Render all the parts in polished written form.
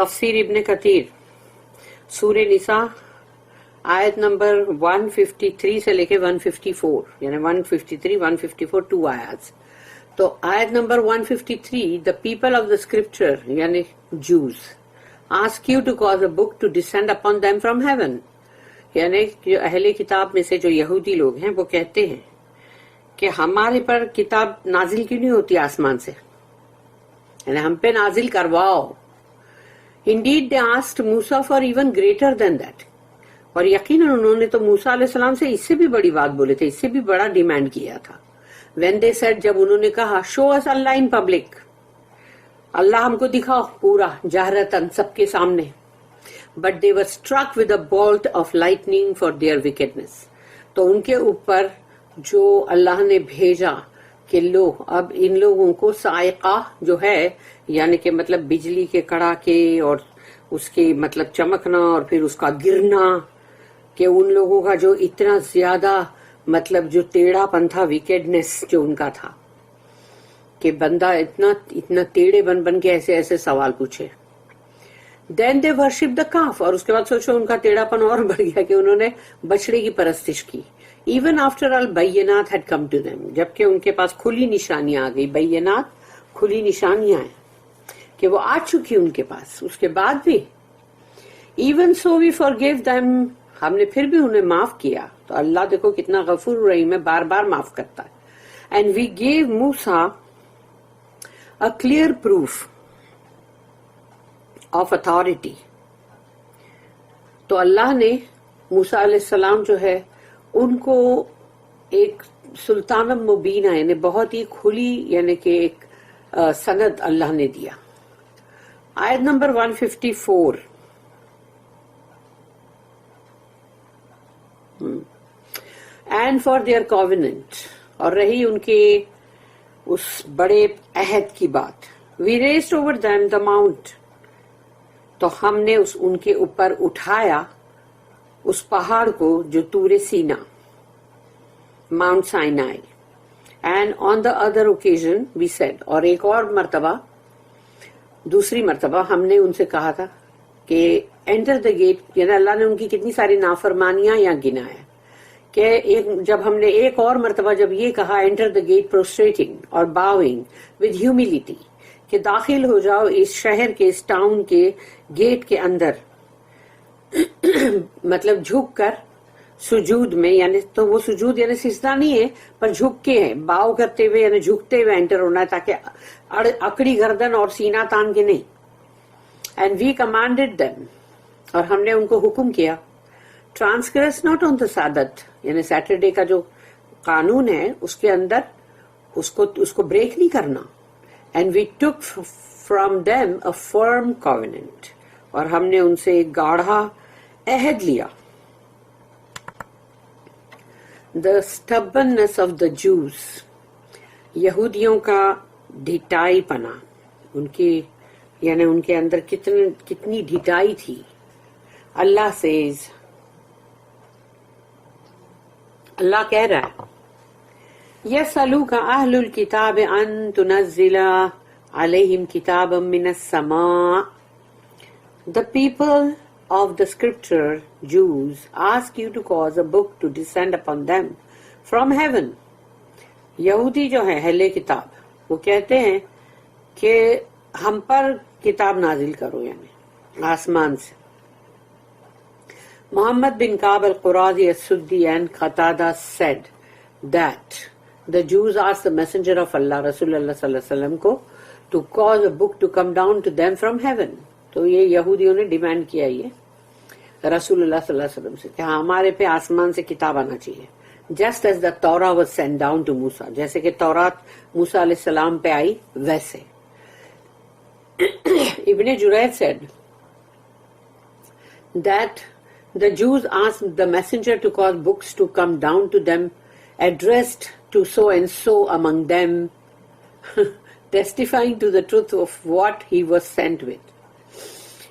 تفسیر ابن کثیر سورہ نساء آیت نمبر 153 سے لے کے 154 یعنی 153 154 2 آیات. تو آیت number 153 the people of the scripture یعنی Jews ask you to cause a book to descend upon them from heaven. یعنی جو اہل کتاب میں سے جو یہودی لوگ ہیں وہ کہتے ہیں کہ ہمارے پر کتاب نازل کیوں نہیں ہوتی آسمان سے، یعنی ہم پہ نازل کرواؤ. Indeed they asked Musa for even greater than that. اور یقیناً انہوں نے تو موسیٰ علیہ السلام سے اس سے بھی بڑی بات بولے تھے، اس سے بھی بڑا ڈیمانڈ کیا تھا. When they said جب انہوں نے کہا show us Allah in public، اللہ ہم کو دکھاؤ پورا جہرتاً سب کے سامنے. But they were struck with a bolt of lightning for their wickedness. تو ان کے اوپر جو اللہ نے بھیجا کہ لو اب ان لوگوں کو صاعقہ جو ہے یعنی کہ مطلب بجلی کے کڑاکے اور اس کے مطلب چمکنا اور پھر اس کا گرنا، کہ ان لوگوں کا جو اتنا زیادہ مطلب جو ٹیڑھا پن تھا، ویکڈنس جو ان کا تھا کہ بندہ اتنا ٹیڑھے بن کے ایسے ایسے سوال پوچھے. Then they worship the calf. اور اس کے بعد سوچو ان کا ٹیڑھا پن اور بڑھ گیا کہ انہوں نے بچڑے کی پرستش کی. Even after all بینات had come to them. جبکہ ان کے پاس کھلی نشانیاں آ گئی. بینات کھلی نشانیاں ہیں کہ وہ آ چکی ان کے پاس، اس کے بعد بھی. Even so we forgave them. ہم نے پھر بھی انہیں معاف کیا. تو اللہ دیکھو کتنا غفور رحیم ہے، بار بار معاف کرتا ہے. And we gave Musa a clear proof of authority. تو اللہ نے موسیٰ علیہ السلام جو ہے ان کو ایک سلطان مبینہ یعنی بہت ہی کھلی یعنی کہ ایک سند اللہ نے دیا. آیت number 154 and for their covenant، اور رہی ان کے اس بڑے عہد کی بات. we raised over them the mount، تو ہم نے ان کے اوپر اٹھایا اس پہاڑ کو جو طور سینا، mount Sinai. And on the other occasion we said, اور ایک اور مرتبہ دوسری مرتبہ ہم نے ان سے کہا تھا کہ انٹر دا گیٹ، یعنی اللہ نے ان کی کتنی ساری نافرمانیاں یا گنایا کہ جب ہم نے ایک اور مرتبہ جب یہ کہا انٹر دا گیٹ پروسٹریٹنگ اور باؤنگ ود ہیوملٹی، کہ داخل ہو جاؤ اس شہر کے اس ٹاؤن کے گیٹ کے اندر مطلب جھک کر سجود میں، یعنی تو وہ سجود یعنی سجدہ نہیں ہے پر جھک کے ہے، باؤ کرتے ہوئے یعنی جھکتے ہوئے انٹر ہونا ہے تاکہ اکڑی گردن اور سینہ تان کے نہیں. اینڈ وی کمانڈیڈ دیم، اور ہم نے ان کو حکم کیا ٹرانسگریس ناٹ آن دا سابت، یعنی سیٹرڈے کا جو قانون ہے اس کے اندر اس کو بریک نہیں کرنا. And we took from them a firm covenant، اور ہم نے ان سے ایک گاڑھا عہد لیا. The stubbornness of the Jews، یہودیوں کا ڈھٹائی پنا، ان کی یعنی ان کے اندر کتنی ڈھٹائی تھی. اللہ says، اللہ کہہ رہا ہے يَسْأَلُوكَ أَهْلُ الْكِتَابِ أَن تُنَزِّلَ عَلَيْهِمْ كِتَابًا مِّنَ السَّمَاءِ. The people of the scripture, Jews, ask you to cause a book to descend upon them from heaven. یہودی جو ہے اہل کتاب وہ کہتے ہیں کہ ہم پر کتاب نازل کرو یعنی آسمان سے. Muhammad bin Ka'b al-Qurazi as-Suddi and Qatada said that the Jews asked the messenger of Allah, Rasulullah sallallahu alaihi wasallam کو to cause a book to come down to them from heaven. تو یہ یہودیوں نے demand کیا یہ رسول اللہ صلی اللہ علیہ وسلم سے کہ ہمارے پہ آسمان سے کتاب آنا چاہیے. Just as the Torah was sent down to Musa، جیسے کہ تورات موسیٰ علیہ السلام پہ آئی ویسے. Ibn Jurayj said that the Jews asked the messenger to cause books to come down to them addressed to so and so among them testifying to the truth of what he was sent with.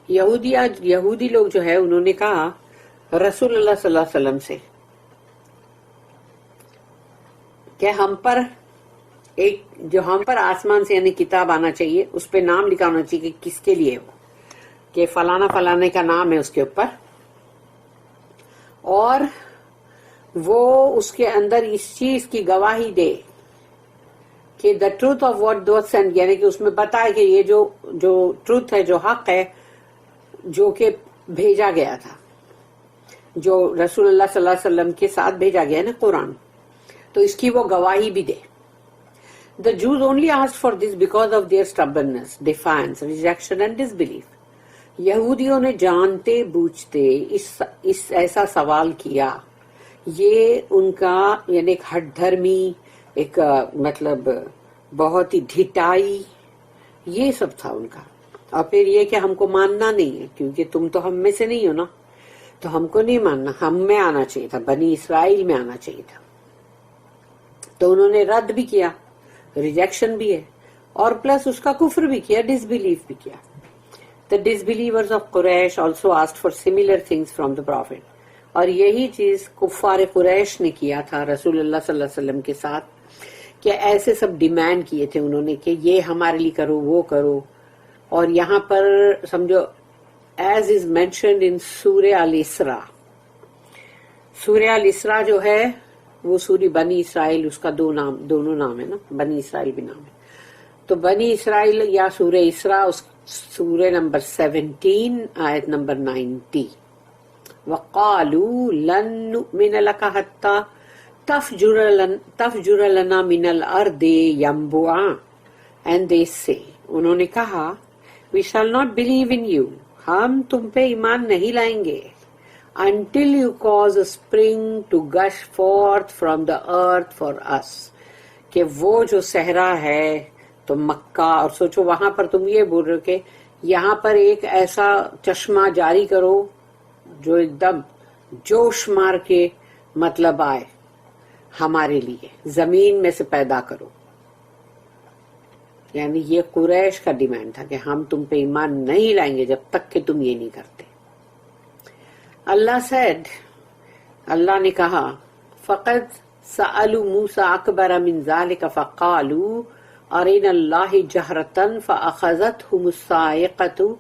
یہودی لوگ جو ہے انہوں نے کہا رسول اللہ صلی اللہ علیہ وسلم سے کہ ہم پر آسمان سے یعنی کتاب آنا چاہیے، اس پہ نام لکھا ہونا چاہیے کہ کس کے لیے وہ. کہ فلانا فلانے کا نام ہے اس کے اوپر، اور وہ اس کے اندر اس چیز کی گواہی دے کہ the truth of what those send, یعنی کہ اس میں بتائے کہ یہ جو ٹروتھ ہے، جو حق ہے، جو کہ بھیجا گیا تھا، جو رسول اللہ صلی اللہ علیہ وسلم کے ساتھ بھیجا گیا نا قرآن، تو اس کی وہ گواہی بھی دے. The Jews only asked for this because of their stubbornness, defiance, rejection and disbelief. یہودیوں نے جانتے بوجھتے اس ایسا سوال کیا. یہ ان کا یعنی ایک ہٹ دھرمی، ایک مطلب بہت ہی ڈھٹائی، یہ سب تھا ان کا. اور پھر یہ کہ ہم کو ماننا نہیں ہے کیونکہ تم تو ہم میں سے نہیں ہو نا، تو ہم کو نہیں ماننا، ہم میں آنا چاہیے تھا، بنی اسرائیل میں آنا چاہیے تھا. تو انہوں نے رد بھی کیا، ریجیکشن بھی ہے، اور پلس اس کا کفر بھی کیا، ڈس بلیف بھی کیا. The disbelievers of Quraysh also asked for similar things from the Prophet. اور یہی چیز کفار قریش نے کیا تھا رسول اللہ صلی اللہ علیہ وسلم کے ساتھ، کہ ایسے سب ڈیمانڈ کیے تھے انہوں نے کہ یہ ہمارے لیے کرو، وہ کرو. اور یہاں پر سمجھو ایز از مینشنڈ ان سورہ الاسراء. سورہ الاسراء جو ہے وہ سوری بنی اسرائیل، اس کا دونوں نام ہے نا، بنی اسرائیل بھی نام ہے. تو بنی اسرائیل یا سورہ اسراء، اس سورہ نمبر 17 آیت نمبر 90. وَقَالُوا لَن نُؤْمِنَ لَكَ حَتَّى تَفْجُرَ لَنَا مِنَ الْأَرْضِ يَنبُوعًا. And they say، انہوں نے کہا، we shall not believe in you، ہم تم پہ ایمان نہیں لائیں گے until you cause a spring to gush forth from the earth for us. کہ وہ جو صحرا ہے تو مکہ، اور سوچو وہاں پر تم یہ بول رہے ہو کہ یہاں پر ایک ایسا چشمہ جاری کرو جو ایک دم جوش مار کے مطلب آئے ہمارے لیے، زمین میں سے پیدا کرو. یعنی یہ قریش کا ڈیمانڈ تھا کہ ہم تم پہ ایمان نہیں لائیں گے جب تک کہ تم یہ نہیں کرتے. اللہ said، اللہ نے کہا، فقد سألوا موسى أكبر من ذلك فقالوا أرنا الله جهرة فأخذتهم الصاعقة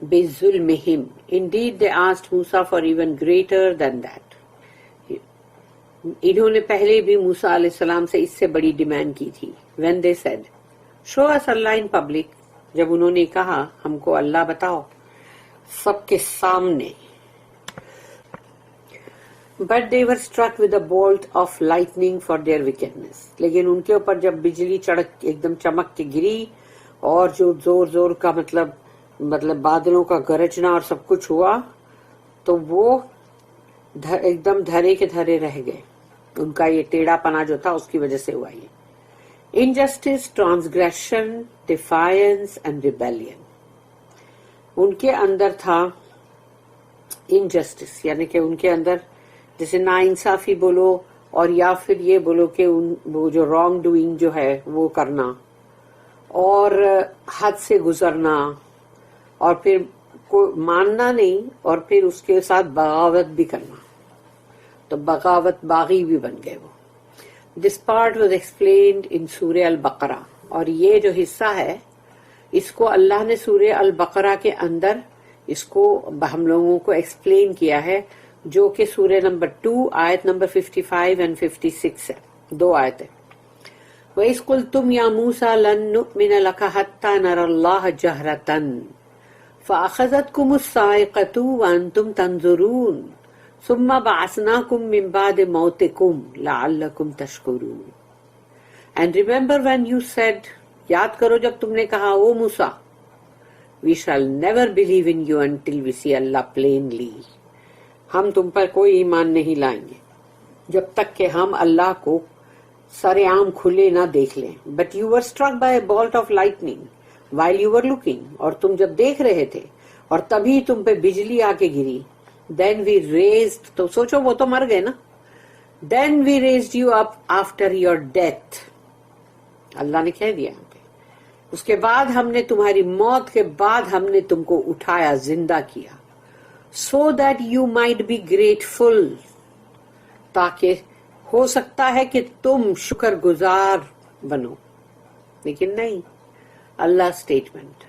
بظلمهم. Indeed they asked Musa for even greater than that. انہوں نے پہلے بھی موسیٰ علیہ السلام سے اس سے بڑی ڈیمانڈ کی تھی. When they said show us Allah in public، جب انہوں نے کہا ہم کو اللہ بتاؤ سب کے سامنے. But they were struck with a bolt of lightning for their wickedness. لیکن ان کے اوپر جب بجلی چڑک ایک دم چمک کے گری، اور جو زور زور کا مطلب بادلوں کا گرجنا اور سب کچھ ہوا، تو وہ ایک دم دھرے کے دھرے رہ گئے. ان کا یہ ٹیڑھا پنا جو تھا اس کی وجہ سے ہوا یہ. Injustice, transgression, defiance and rebellion. ان کے اندر تھا انجسٹس، یعنی کہ ان کے اندر جیسے نا انصافی بولو، اور یا پھر یہ بولو کہ وہ جو رانگ ڈوئنگ جو ہے وہ کرنا، اور حد سے گزرنا، اور پھر ماننا نہیں، اور پھر اس کے ساتھ بغاوت بھی کرنا. تو بغاوت باغی بھی بن گئے وہ. This part was explained in سورہ البقرہ، اور یہ جو حصہ ہے اس کو اللہ نے سورہ البقرہ کے اندر اس کو ہم لوگوں کو ایکسپلین کیا ہے، جو کہ سورہ نمبر 2 آیت نمبر 55 and 56 ہے. 2 آیت ہے. وَإِذْ قُلْتُمْ يَا مُوسَى لَن نُؤْمِنَ لَكَ حَتَّى نَرَى اللَّهَ جَهْرَةً فَأَخَذَتْكُمُ الصَّاعِقَةُ وَأَنْتُمْ تَنظُرُونَ ثُمَّ بَعَثْنَاكُمْ مِنْ بَعْدِ مَوْتِكُمْ لَعَلَّكُمْ تَشْكُرُونَ. And remember when you said، یاد کرو جب تم نے کہا او موسیٰ، we shall never believe in you until we see Allah plainly. ہم تم پر کوئی ایمان نہیں لائیں گے جب تک کہ ہم اللہ کو سر عام کھلے نہ دیکھ لیں. But you were struck by a bolt of lightning while you were looking. اور تم جب دیکھ رہے تھے اور تبھی تم پہ بجلی آ کے گری. Then we raised، تو سوچو وہ تو مر گئے نا. Then we raised you up after your death. اللہ نے کہہ دیا اس کے بعد ہم نے تمہاری موت کے بعد ہم نے تم کو اٹھایا، زندہ کیا. So that you might be grateful، تاکہ ہو سکتا ہے کہ تم شکر گزار بنو. لیکن نہیں، اللہ اسٹیٹمنٹ.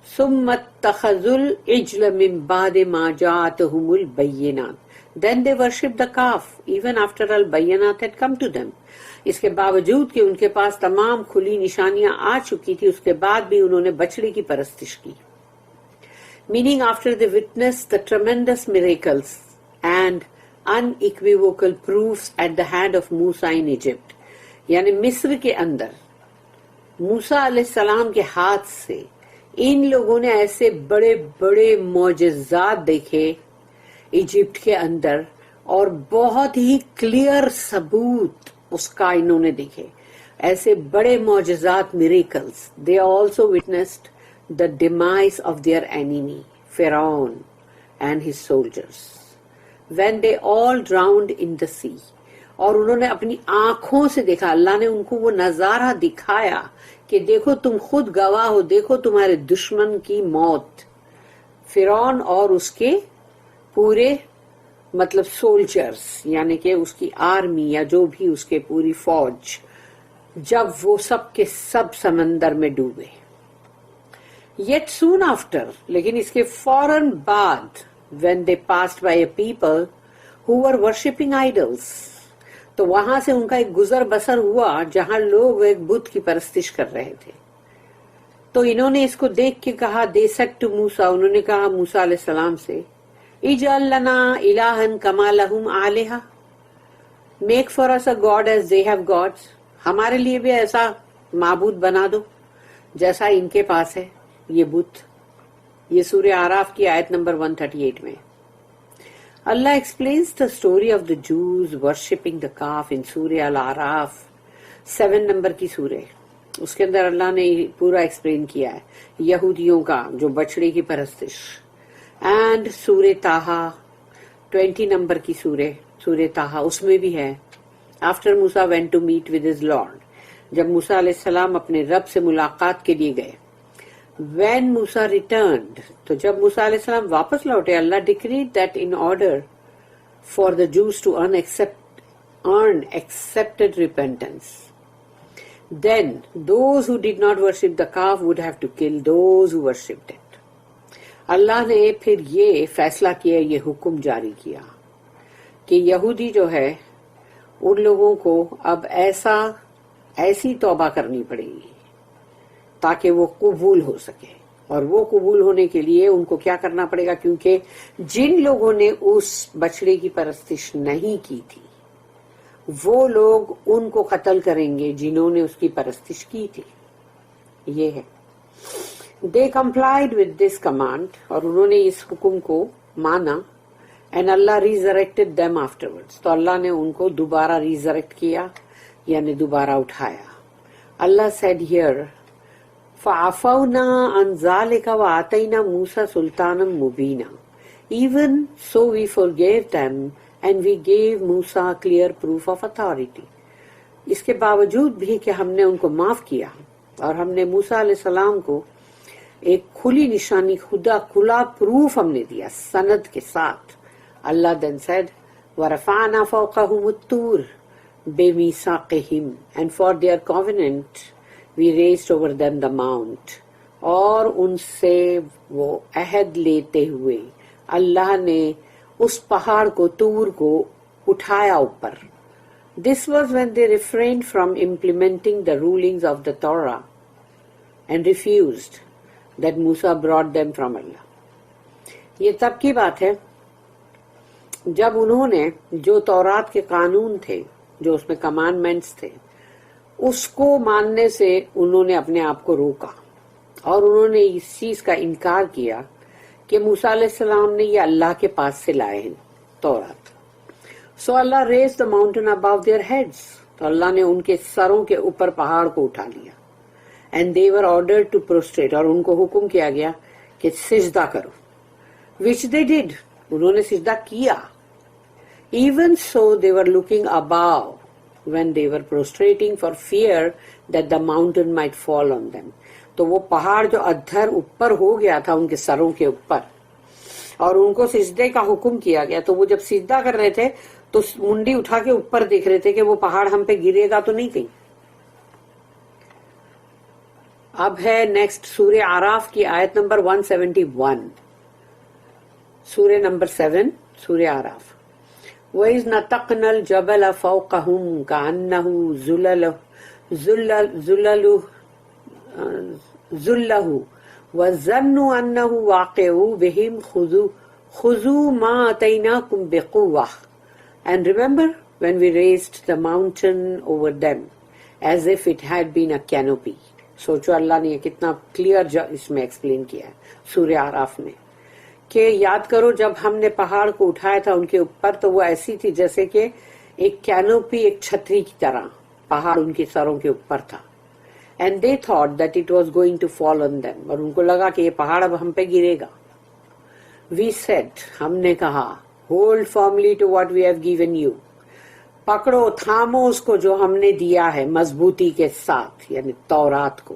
ثم اتخذوا العجل من بعد ما جاءتهم البينات. Then they worshipped the calf even after al-bayyanat had come to them. اس کے باوجود کہ ان کے پاس تمام کھلی نشانیاں آ چکی تھی، اس کے بعد بھی انہوں نے بچڑے کی پرستش کی. Meaning after they witnessed the tremendous miracles and unequivocal proofs at the hand of Musa in Egypt. یعنی مصر کے اندر موسیٰ علیہ السلام کے ہاتھ سے ان لوگوں نے ایسے بڑے بڑے معجزات دیکھے ایجپٹ کے اندر، اور بہت ہی کلیئر ثبوت اس کا انہوں نے دیکھے، ایسے بڑے معجزات miracles. They also witnessed the demise of their enemy Pharaoh and his soldiers when they all drowned in the sea. اور انہوں نے اپنی آنکھوں سے دیکھا، اللہ نے ان کو وہ نظارہ دکھایا کہ دیکھو تم خود گواہ ہو، دیکھو تمہارے دشمن کی موت، فرعون اور اس کے پورے مطلب سولجرز، یعنی کہ اس کی آرمی یا جو بھی اس کے پوری فوج، جب وہ سب کے سب سمندر میں ڈوبے. Yet soon after, لیکن اس کے فوراً بعد when they passed by a people who were worshipping idols، تو وہاں سے ان کا ایک گزر بسر ہوا جہاں لوگ ایک بت کی پرستش کر رہے تھے. تو انہوں نے اس کو دیکھ کے کہا، they said to Musa، انہوں نے کہا موسیٰ علیہ السلام سے، اجعل لنا الہا کما لہم آلہہ، make for us a god as they have gods، ہمارے لیے بھی ایسا معبود بنا دو جیسا ان کے پاس ہے یہ بت. یہ سورہ اعراف کی آیت نمبر 138 میں. Allah explains the story of the Jews worshipping the calf in سورہ الاعراف 7 نمبر کی سورہ. اس کے اندر اللہ نے پورا ایکسپلین کیا ہے یہودیوں کا جو بچڑے کی پرستش. اینڈ سورہ طٰہٰ 20 نمبر کی سورہ طٰہٰ، اس میں بھی ہے. After Musa went to meet with his Lord، جب موسیٰ علیہ السلام اپنے رب سے ملاقات کے لیے گئے. When Musa returned، تو جب موسیٰ علیہ السلام واپس لوٹے، اللہ decreed that in order for the Jews to earn accepted repentance, then those who did not worship the calf would have to kill those who worshipped it. اللہ نے پھر یہ فیصلہ کیا، یہ حکم جاری کیا کہ یہودی جو ہے ان لوگوں کو اب ایسی توبہ کرنی پڑے گی تاکہ وہ قبول ہو سکے. اور وہ قبول ہونے کے لیے ان کو کیا کرنا پڑے گا، کیونکہ جن لوگوں نے اس بچڑے کی پرستش نہیں کی تھی وہ لوگ ان کو قتل کریں گے جنہوں نے اس کی پرستش کی تھی. یہ ہے they complied with this command، اور انہوں نے اس حکم کو مانا. and Allah resurrected them afterwards، تو اللہ نے ان کو دوبارہ ریزریکٹ کیا، یعنی دوبارہ اٹھایا. اللہ said here فَعَفَوْنَا عَنْ ذَلِكَ وَآتَيْنَا مُوسَى سُلْطَانًا مُبِينًا. Even so we forgave them and we gave Musa clear proof of authority. اس کے باوجود بھی کہ ہم نے ان کو معاف کیا اور ہم نے موسیٰ علیہ السلام کو ایک کھلی نشانی، خدا کھلا پروف ہم نے دیا سند کے ساتھ. اللہ then said وَرَفَعْنَا فَوْقَهُمُ الطُّورَ بِمِيثَاقِهِمْ and for their covenant we raised over them the mount. اور ان سے وہ عہد لیتے ہوئے اللہ نے اس پہاڑ کو، طور کو اٹھایا اوپر. This was when they refrained from implementing the rulings of the Torah and refused that Musa brought them from Allah. یہ تب کی بات ہے جب انہوں نے جو تورات کے قانون تھے، جو اس میں کمانڈمنٹس تھے، اس کو ماننے سے انہوں نے اپنے آپ کو روکا اور انہوں نے اس چیز کا انکار کیا کہ موسیٰ علیہ السلام نے یہ اللہ کے پاس سے لائے ہیں تورات. So Allah raised the mountain above their heads، تو اللہ نے ان کے سروں کے اوپر پہاڑ کو اٹھا لیا. And they were ordered to prostrate، اور ان کو حکم کیا گیا کہ سجدہ کرو. Which they did، انہوں نے سجدہ کیا. Even so they were looking above when they were prostrating for fear that the mountain might fall on them. تو وہ پہاڑ جو ادھر اوپر ہو گیا تھا ان کے سروں کے اوپر اور ان کو سجدے کا حکم کیا گیا، تو وہ جب سجدہ کر رہے تھے تو منڈی اٹھا کے اوپر دیکھ رہے تھے کہ وہ پہاڑ ہم پہ گرے گا تو نہیں کہیں. اب ہے نیکسٹ سورہ آراف کی آیت نمبر 171. سورہ نمبر 7 سورہ آراف. وَإِذْ نَتَقْنَا الْجَبَلَ فَوْقَهُمْ كَأَنَّهُ ذُلَّهُ وَظَنُّوا أَنَّهُ وَاقِعٌ بِهِمْ خُذُوا مَا آتَيْنَاكُمْ بِقُوَّةٍ. And remember when we raised the mountain over them as if it had been a canopy. سوچو اللہ نے یہ کتنا کلیئر اس میں ایکسپلین کیا ہے سورہ آراف میں کہ یاد کرو جب ہم نے پہاڑ کو اٹھایا تھا ان کے اوپر تو وہ ایسی تھی جیسے کہ ایک کینوپی، ایک چھتری کی طرح پہاڑ ان کے سروں کے اوپر تھا. And they thought that it was going to fall on them, اور ان کو لگا کہ یہ پہاڑ اب ہم پہ گرے گا. وی سیڈ، ہم نے کہا، hold formally to what we have given you, پکڑو تھامو اس کو جو ہم نے دیا ہے مضبوطی کے ساتھ، یعنی تورات کو.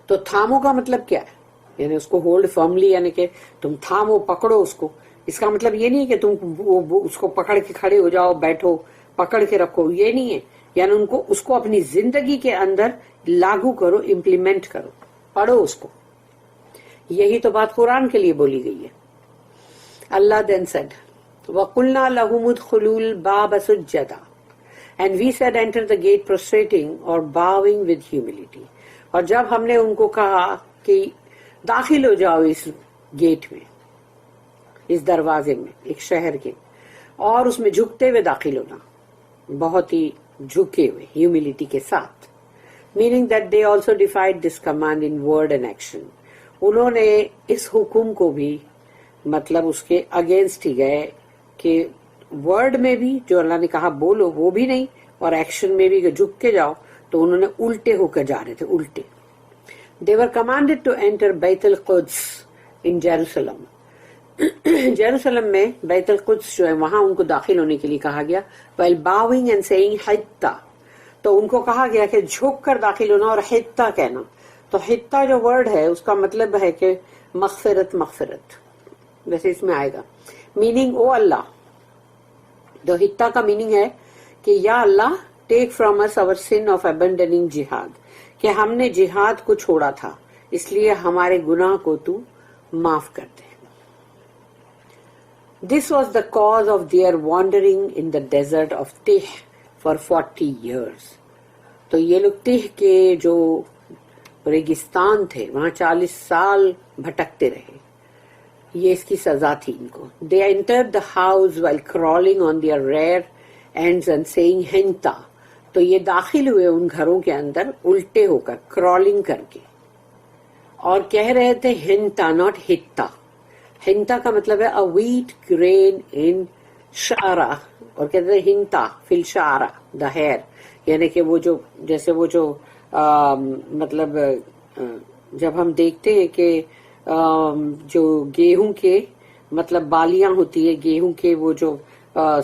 تو تھامو کا مطلب کیا ہے؟ یعنی اس کو ہولڈ فرملی، یعنی کہ تم تھامو، پکڑو اس کو. اس کا مطلب یہ نہیں کہ تم اس کو پکڑ کے کھڑے ہو جاؤ، بیٹھو، پکڑ کے رکھو، یہ نہیں ہے. یعنی اس کو اپنی زندگی کے اندر لاگو کرو، امپلیمنٹ کرو، پڑھو اس کو. یہی تو بات قرآن کے لیے بولی گئی ہے. اللہ then said وَقُلْنَا لَهُمُ ادْخُلُوا الْبَابَ سُجَّدًا and we said enter the gate prostrating or bowing with humility. اور جب ہم نے ان کو کہا کہ داخل ہو جاؤ اس گیٹ میں، اس دروازے میں، ایک شہر کے، اور اس میں جھکتے ہوئے داخل ہونا، بہت ہی جھکے ہوئے، ہیوملٹی کے ساتھ. meaning that they also defied this command in word and action. انہوں نے اس حکم کو بھی مطلب اس کے اگینسٹ ہی گئے کہ ورڈ میں بھی جو اللہ نے کہا بولو وہ بھی نہیں، اور ایکشن میں بھی کہ جھک کے جاؤ، تو انہوں نے الٹے ہو کر جا رہے تھے، الٹے. They were commanded to enter بیت القدس in Jerusalem. جیروسلم میں بیت القدس جو ہے وہاں ان کو داخل ہونے کے لیے کہا گیا. while bowing and saying حتہ، تو ان کو کہا گیا کہ جھک کر داخل ہونا اور حتہ کہنا. تو حتہ جو ورڈ ہے اس کا مطلب ہے کہ مغفرت، مغفرت ویسے اس میں آئے گا. میننگ او اللہ، تو حتہ کا میننگ ہے کہ یا Allah take from us our sin of abandoning jihad، کہ ہم نے جہاد کو چھوڑا تھا اس لیے ہمارے گناہ کو تو معاف کر دے. This was the cause of their wandering in the desert of Tih for 40 years. تو یہ لوگ تہ کے جو ریگستان تھے وہاں 40 سال بھٹکتے رہے. یہ اس کی سزا تھی ان کو. They entered the house while crawling on their rear ends and saying henta. تو یہ داخل ہوئے ان گھروں کے اندر الٹے ہو کر، کرالنگ کر کے، اور کہہ رہے تھے ہنتا، ناٹ ہتا. ہنتا کا مطلب ہے a wheat grain in شعرہ، اور کہتے ہیں ہنتا فی الشعرہ the hair، یعنی کہ وہ جو جیسے وہ جو مطلب جب ہم دیکھتے ہیں کہ جو گیہوں کے مطلب بالیاں ہوتی ہے گیہوں کے، وہ جو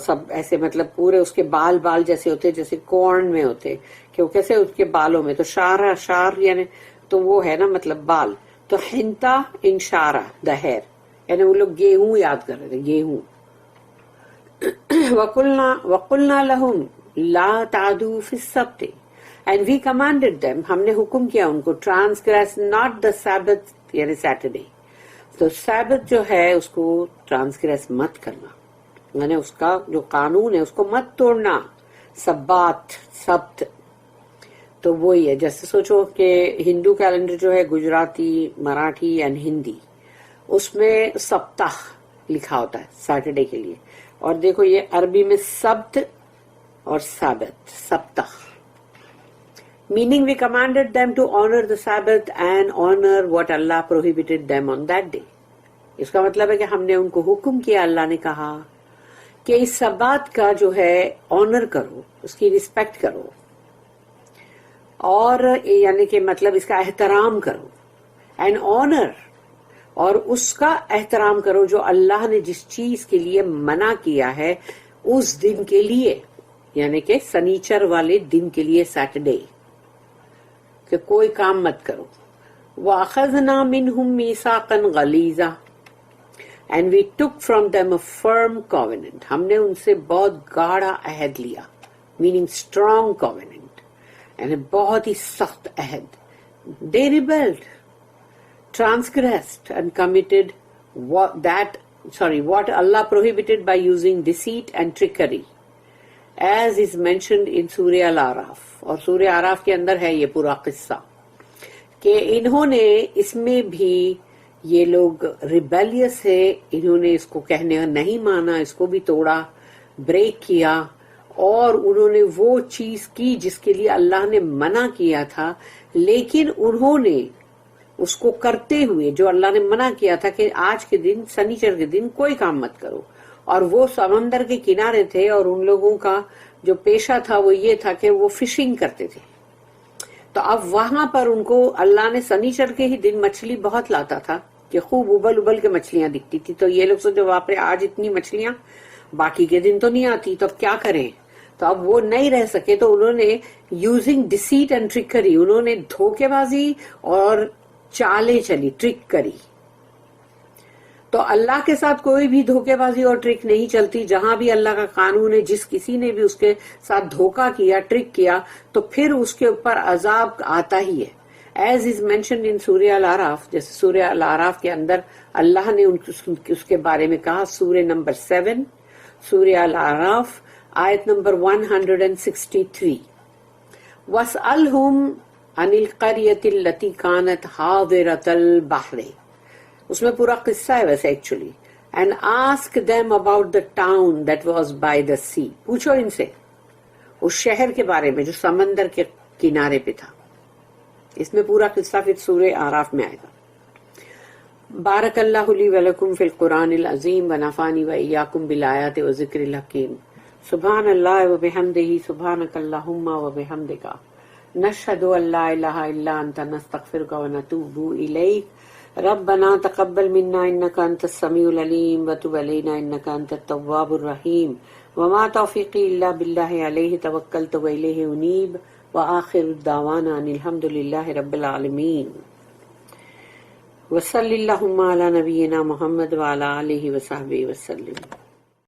سب ایسے مطلب پورے اس کے بال بال جیسے ہوتے جیسے کارن میں ہوتے، کہ وہ کیسے اس کے بالوں میں، تو شارہ، شار یعنی تو وہ ہے نا مطلب بال. تو ہنتا ان شارہ دا ہیئر، یعنی وہ لوگ گیہوں یاد کر رہے تھے، گیہوں. وَقُلْنَا لَهُمْ لَا تَعْدُوا فِي السَّبْتِ and we commanded them، ہم نے حکم کیا ان کو transgress not the Sabbath یعنی سیٹرڈے. تو سیبت جو ہے اس کو ٹرانسگریس مت کرنا، یعنی اس کا جو قانون ہے اس کو مت توڑنا. سبات، سبت، تو وہی ہے جیسے سوچو کہ ہندو کیلنڈر جو ہے گجراتی، مراٹھی اینڈ ہندی، اس میں سپتاہ لکھا ہوتا ہے سیٹرڈے کے لیے، اور دیکھو یہ عربی میں سبت اور سابت، سپتاہ. Meaning we commanded them to honor the Sabbath and honor what Allah prohibited them on that day. اس کا مطلب ہے کہ ہم نے ان کو حکم کیا، اللہ نے کہا کہ اس سبات کا جو ہے آنر کرو، اس کی رسپیکٹ کرو، اور یعنی کہ مطلب اس کا احترام کرو. اینڈ آنر، اور اس کا احترام کرو جو اللہ نے جس چیز کے لیے منع کیا ہے اس دن کے لیے، یعنی کہ سنیچر والے دن کے لیے، سیٹرڈے، کہ کوئی کام مت کرو. وَأَخَذْنَا مِنْهُمْ مِيثَاقًا غَلِيظًا and we took from them a firm covenant. ہم نے ان سے بہت گاڑا عہد لیا، meaning strong covenant، یعنی بہت ہی سخت عہد. they rebelled, transgressed and committed what Allah prohibited by using deceit and trickery, as is mentioned in Surah Al-Araf. اور سورہ آراف کے اندر ہے یہ پورا قصہ کہ انہوں نے اس میں بھی یہ لوگ ریبیلیس ہے، انہوں نے اس کو کہنے نہیں مانا، اس کو بھی توڑا، بریک کیا، اور انہوں نے وہ چیز کی جس کے لیے اللہ نے منع کیا تھا، لیکن انہوں نے اس کو کرتے ہوئے جو اللہ نے منع کیا تھا کہ آج کے دن سنیچر کے دن کوئی کام مت کرو، اور وہ سمندر کے کنارے تھے اور ان لوگوں کا جو پیشہ تھا وہ یہ تھا کہ وہ فشنگ کرتے تھے، تو اب وہاں پر ان کو اللہ نے سنیچر کے ہی دن مچھلی بہت لاتا تھا کہ خوب ابل ابل کے مچھلیاں دکھتی تھی، تو یہ لوگ سوچو باپ رے آج اتنی مچھلیاں باقی کے دن تو نہیں آتی، تو اب کیا کریں؟ تو اب وہ نہیں رہ سکے، تو انہوں نے یوزنگ ڈیسیٹ اینڈ ٹرکری، انہوں نے دھوکے بازی اور چالیں چلی، ٹرک کری۔ تو اللہ کے ساتھ کوئی بھی دھوکے بازی اور ٹرک نہیں چلتی، جہاں بھی اللہ کا قانون ہے، جس کسی نے بھی اس کے ساتھ دھوکا کیا، ٹرک کیا، تو پھر اس کے اوپر عذاب آتا ہی ہے، ایز از مینشنڈ ان سورہ الاعراف۔ جیسے سورہ الاعراف کے اندر اللہ نے اس کے بارے میں کہا، سورہ نمبر 7 سورہ الاعراف آیت نمبر 163، وَاسْأَلْهُمْ عَنِ الْقَرْيَةِ الَّتِي كَانَتْ حَاضِرَةَ الْبَحْرِ، اس میں پورا قصہ ہے ویسے actually, and ask them about the town that was by the sea, پوچھو ان سے اس شہر کے بارے میں جو سمندر کے کنارے پہ تھا۔ اس میں پورا قصہ پھر سورہ آراف میں آئے گا۔ بارک اللہ لی ولکم فی القرآن العظیم ونفعنی وإیاکم بالآیات وذکر الحکیم۔ سبحان اللہ وبحمدہ، سبحانک اللہم وبحمدک، نشہد ان لا الہ الا انت، نستغفرک ونتوب الیک۔ ربنا تقبل منا انك انت السميع العليم وتب علينا انك انت التواب الرحيم وما توفيقي الا بالله عليه توكلت واليه انيب واخر دعوانا ان الحمد لله رب العالمين وصلى اللهم على نبينا محمد وعلى اله وصحبه وسلم۔